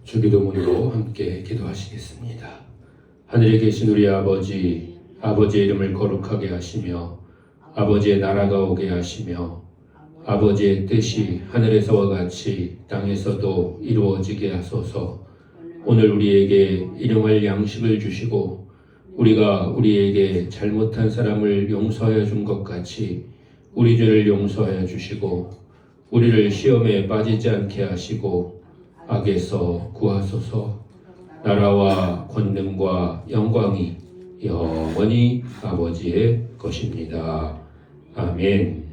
주기도문으로 함께 기도하시겠습니다. 하늘에 계신 우리 아버지, 아버지의 이름을 거룩하게 하시며 아버지의 나라가 오게 하시며 아버지의 뜻이 하늘에서와 같이 땅에서도 이루어지게 하소서. 오늘 우리에게 일용할 양식을 주시고 우리가 우리에게 잘못한 사람을 용서하여 준 것 같이 우리 죄를 용서하여 주시고 우리를 시험에 빠지지 않게 하시고 악에서 구하소서. 나라와 권능과 영광이 영원히 아버지의 것입니다. 아멘.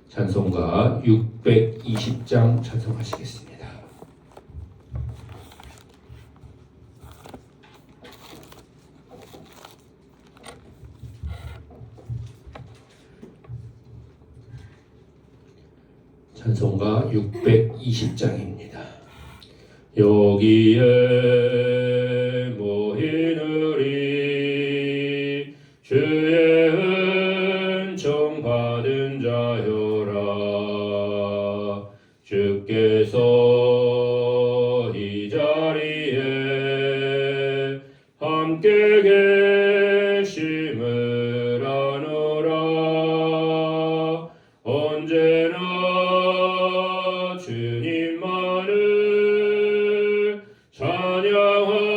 찬송가 620장 찬송하시겠습니다. 찬송가 620장입니다. 여기에 모인 우리 주의 은총 받은 자여라. 주께서 이 자리에 함께 계심을 아노라. 언제나 주님만을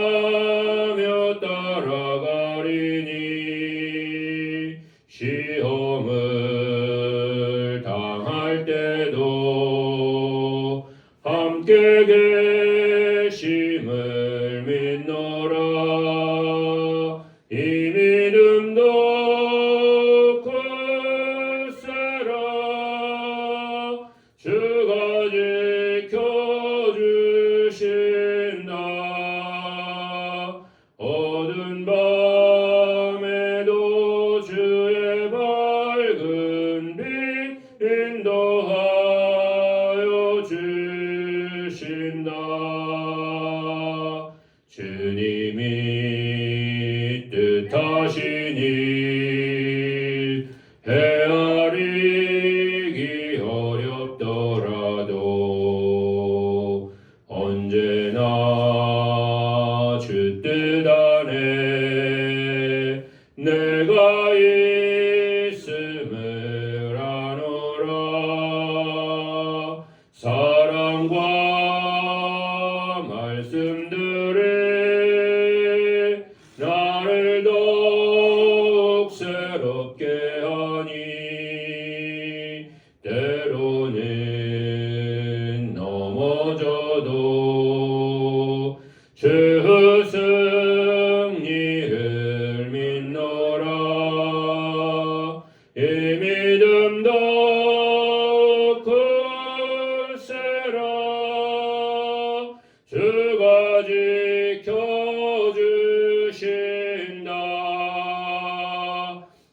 찬양하며 따라가리니 시험을 당할 때도 함께 계심을 믿노라. 이 믿음도 굳세라. 주가 지켜주신다. 어두운 밤에도 주의 밝은 빛 인도하여 주신다. 주님이 뜻하신 일 헤아리기 어렵더라도 언제나 주 뜻 안에 내가 있음을 아노라. 사랑과 말씀들이 나를 더욱 새롭게 하니 때로는 넘어져도 주 승리를 믿노라. 이 믿음도 굳세라. 주가 지켜주신다.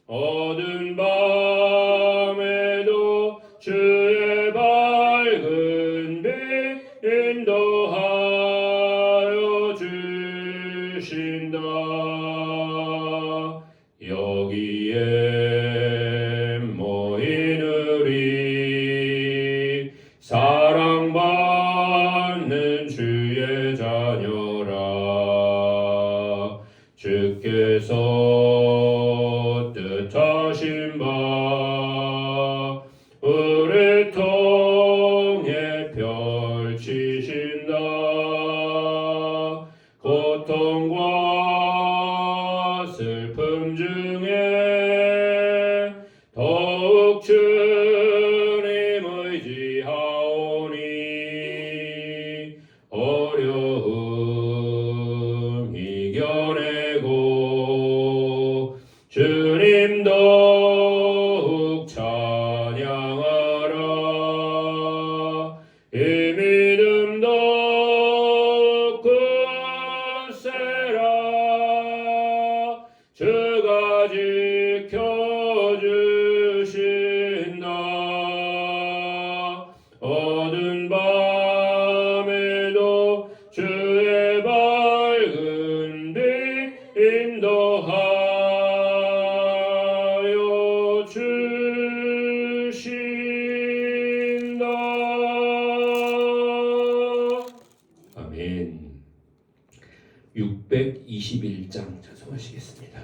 어두운 밤에도 주의 밝은 빛 인도하여 주신다. 여기에 모인 우리 사랑받는 주의 자녀라. 주께서 뜻하신 바 우리 통해 펼치신다. 고통과 슬픔 중에 더욱 주님 의지하오니 어려움 이겨내고 주님 더욱 찬양하라. 이 믿음도 621장 찬송하시겠습니다.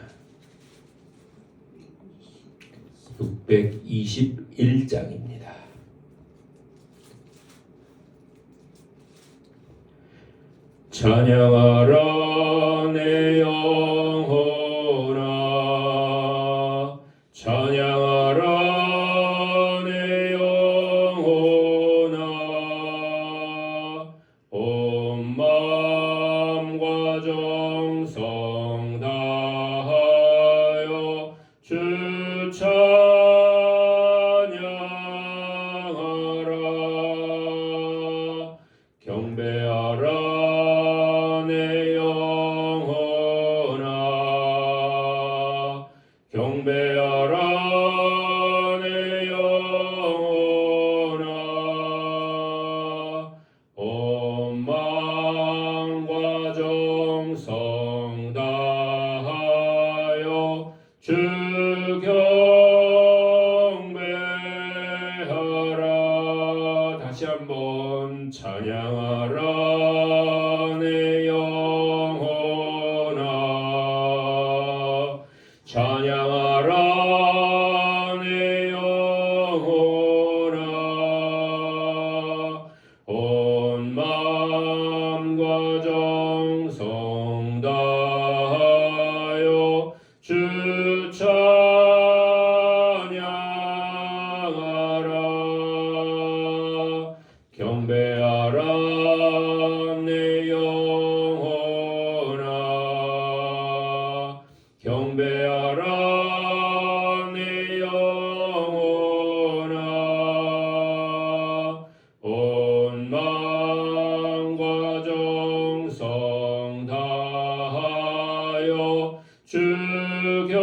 621장입니다. 찬양하라 내 영혼아, 찬양하라 내 영혼아, 온 마음과 정성 다하여 주 찬양하라. 경배하라 내 영혼아, 경배하라 내 영혼아, 온 마음과 정성 다하여 주 경배하라. 다시 한번 찬양하라 내 영혼아, 찬양하라 내 영혼아, 온 마음과 정성 다하여 주 찬양하라. 경배하라 내 영혼아, 경배하라 내 영혼아, 온 마음과 정성 다하여 주 경배하라.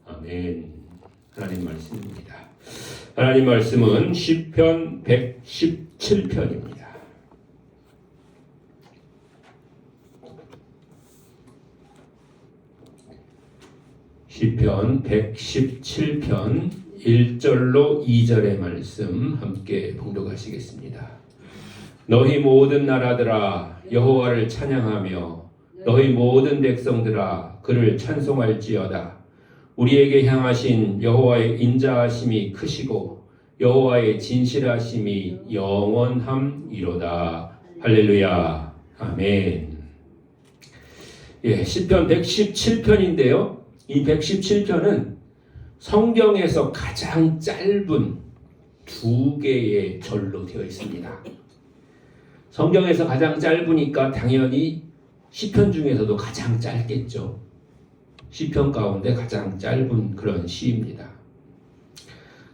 아멘. 하나님 말씀입니다. 하나님 말씀은 시편 117편입니다. 시편 117편 1절로 2절의 말씀 함께 봉독하시겠습니다. 너희 모든 나라들아 여호와를 찬양하며 너희 모든 백성들아 그를 찬송할지어다. 우리에게 향하신 여호와의 인자하심이 크시고 여호와의 진실하심이 영원함이로다. 할렐루야. 아멘. 예, 시편 117편인데요. 이 117편은 성경에서 가장 짧은 두 개의 절로 되어 있습니다. 성경에서 가장 짧으니까 당연히 시편 중에서도 가장 짧겠죠. 시편 가운데 가장 짧은 그런 시입니다.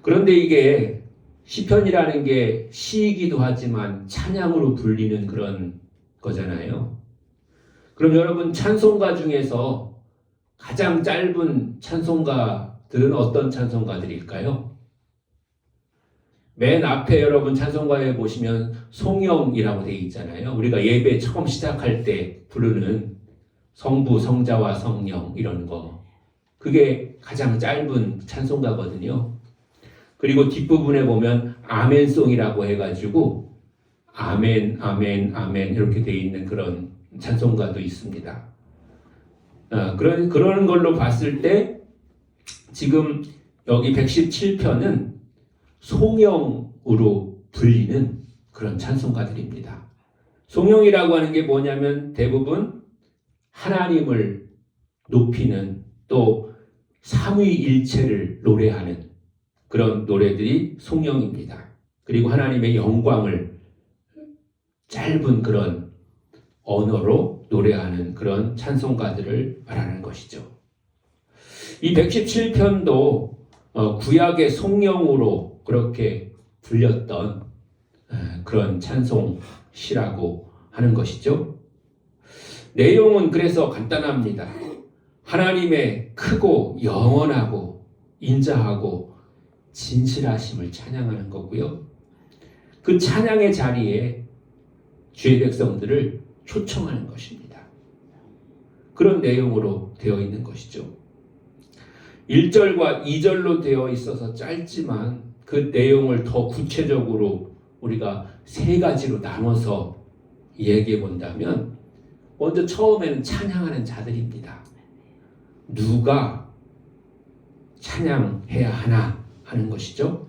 그런데 이게 시편이라는 게 시이기도 하지만 찬양으로 불리는 그런 거잖아요. 그럼 여러분 찬송가 중에서 가장 짧은 찬송가들은 어떤 찬송가들일까요? 맨 앞에 여러분 찬송가에 보시면 송영이라고 되어 있잖아요. 우리가 예배 처음 시작할 때 부르는 성부, 성자와 성령 이런 거. 그게 가장 짧은 찬송가거든요. 그리고 뒷부분에 보면 아멘송이라고 해가지고 아멘, 아멘, 아멘 이렇게 되어 있는 그런 찬송가도 있습니다. 그런 걸로 봤을 때 지금 여기 117편은 송영으로 불리는 그런 찬송가들입니다. 송영이라고 하는 게 뭐냐면 대부분 하나님을 높이는 또 삼위일체를 노래하는 그런 노래들이 송영입니다. 그리고 하나님의 영광을 짧은 그런 언어로 노래하는 그런 찬송가들을 말하는 것이죠. 이 117편도 구약의 송영으로 그렇게 불렸던 그런 찬송시라고 하는 것이죠. 내용은 그래서 간단합니다. 하나님의 크고 영원하고 인자하고 진실하심을 찬양하는 거고요. 그 찬양의 자리에 주의 백성들을 초청하는 것입니다. 그런 내용으로 되어 있는 것이죠. 1절과 2절로 되어 있어서 짧지만 그 내용을 더 구체적으로 우리가 세 가지로 나눠서 얘기해 본다면, 먼저 처음에는 찬양하는 자들입니다. 누가 찬양해야 하나 하는 것이죠.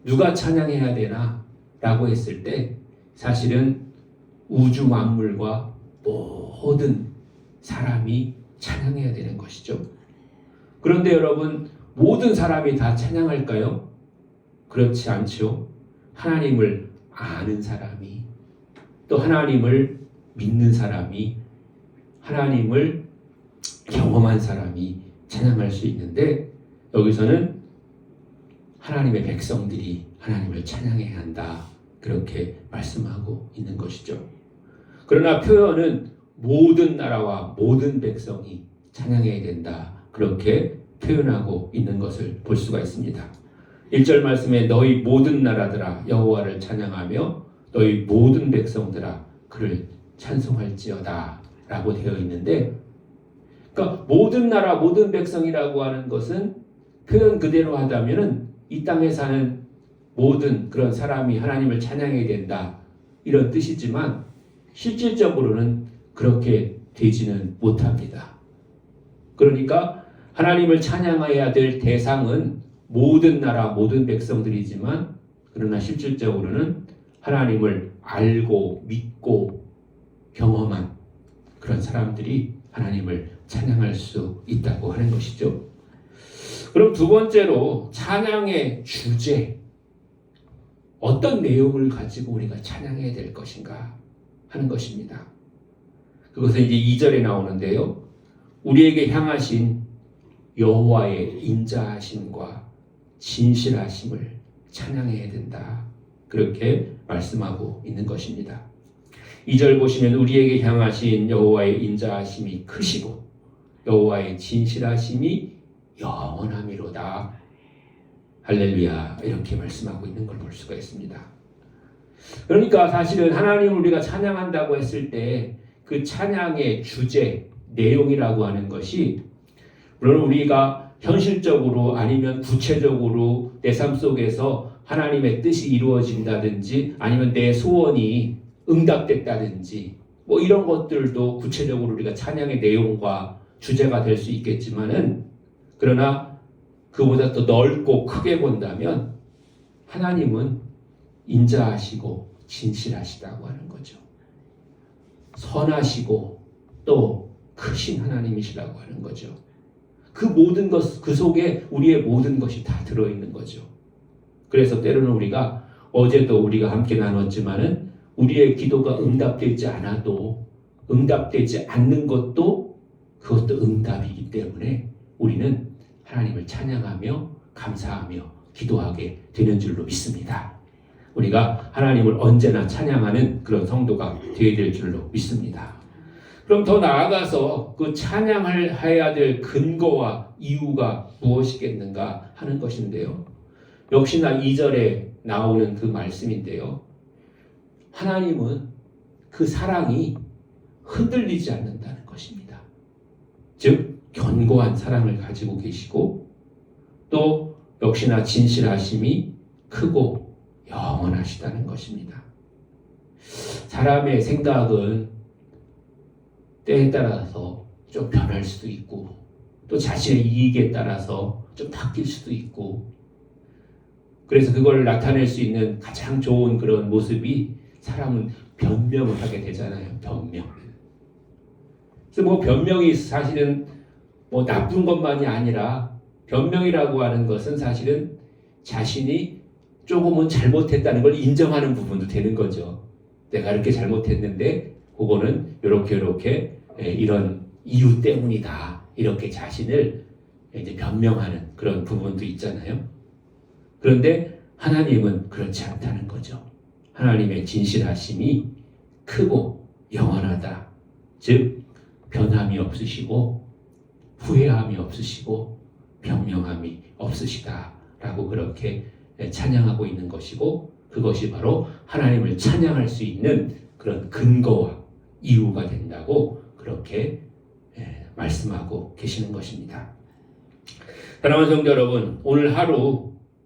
누가 찬양해야 되나 라고 했을 때 사실은 우주 만물과 모든 사람이 찬양해야 되는 것이죠. 그런데 여러분, 모든 사람이 다 찬양할까요? 그렇지 않죠. 하나님을 아는 사람이, 또 하나님을 믿는 사람이, 하나님을 경험한 사람이 찬양할 수 있는데, 여기서는 하나님의 백성들이 하나님을 찬양해야 한다, 그렇게 말씀하고 있는 것이죠. 그러나 표현은 모든 나라와 모든 백성이 찬양해야 된다, 그렇게 표현하고 있는 것을 볼 수가 있습니다. 1절 말씀에 너희 모든 나라들아 여호와를 찬양하며 너희 모든 백성들아 그를 찬송할지어다 라고 되어 있는데, 그러니까 모든 나라 모든 백성이라고 하는 것은 표현 그대로 하다면은 이 땅에 사는 모든 그런 사람이 하나님을 찬양해야 된다, 이런 뜻이지만 실질적으로는 그렇게 되지는 못합니다. 그러니까 하나님을 찬양해야 될 대상은 모든 나라 모든 백성들이지만, 그러나 실질적으로는 하나님을 알고 믿고 경험한 그런 사람들이 하나님을 찬양할 수 있다고 하는 것이죠. 그럼 두 번째로 찬양의 주제, 어떤 내용을 가지고 우리가 찬양해야 될 것인가 하는 것입니다. 그것은 이제 2절에 나오는데요. 우리에게 향하신 여호와의 인자하심과 진실하심을 찬양해야 된다, 그렇게 말씀하고 있는 것입니다. 2절 보시면 우리에게 향하신 여호와의 인자하심이 크시고 여호와의 진실하심이 영원함이로다. 할렐루야, 이렇게 말씀하고 있는 걸 볼 수가 있습니다. 그러니까 사실은 하나님을 우리가 찬양한다고 했을 때 그 찬양의 주제, 내용이라고 하는 것이, 물론 우리가 현실적으로 아니면 구체적으로 내 삶 속에서 하나님의 뜻이 이루어진다든지 아니면 내 소원이 응답됐다든지 뭐 이런 것들도 구체적으로 우리가 찬양의 내용과 주제가 될 수 있겠지만은, 그러나 그보다 더 넓고 크게 본다면 하나님은 인자하시고 진실하시다고 하는 거죠. 선하시고 또 크신 하나님이시라고 하는 거죠. 그 모든 것, 그 속에 우리의 모든 것이 다 들어있는 거죠. 그래서 때로는 우리가, 어제도 우리가 함께 나눴지만은 우리의 기도가 응답되지 않아도, 응답되지 않는 것도 그것도 응답이기 때문에 우리는 하나님을 찬양하며 감사하며 기도하게 되는 줄로 믿습니다. 우리가 하나님을 언제나 찬양하는 그런 성도가 되어야 될 줄로 믿습니다. 그럼 더 나아가서 그 찬양을 해야 될 근거와 이유가 무엇이겠는가 하는 것인데요. 역시나 2절에 나오는 그 말씀인데요. 하나님은 그 사랑이 흔들리지 않는다는 것입니다. 즉 견고한 사랑을 가지고 계시고, 또 역시나 진실하심이 크고 영원하시다는 것입니다. 사람의 생각은 때에 따라서 좀 변할 수도 있고, 또 자신의 이익에 따라서 좀 바뀔 수도 있고, 그래서 그걸 나타낼 수 있는 가장 좋은 그런 모습이 사람은 변명을 하게 되잖아요. 변명. 그래서 뭐 변명이 사실은 뭐 나쁜 것만이 아니라, 변명이라고 하는 것은 사실은 자신이 조금은 잘못했다는 걸 인정하는 부분도 되는 거죠. 내가 이렇게 잘못했는데 그거는 이렇게 이런 이유 때문이다, 이렇게 자신을 이제 변명하는 그런 부분도 있잖아요. 그런데 하나님은 그렇지 않다는 거죠. 하나님의 진실하심이 크고 영원하다. 즉 변함이 없으시고 후회함이 없으시고 변명함이 없으시다라고 그렇게 찬양하고 있는 것이고, 그것이 바로 하나님을 찬양할 수 있는 그런 근거와 이유가 된다고 그렇게 말씀하고 계시는 것입니다. 사랑하는 성도 여러분, 오늘 하루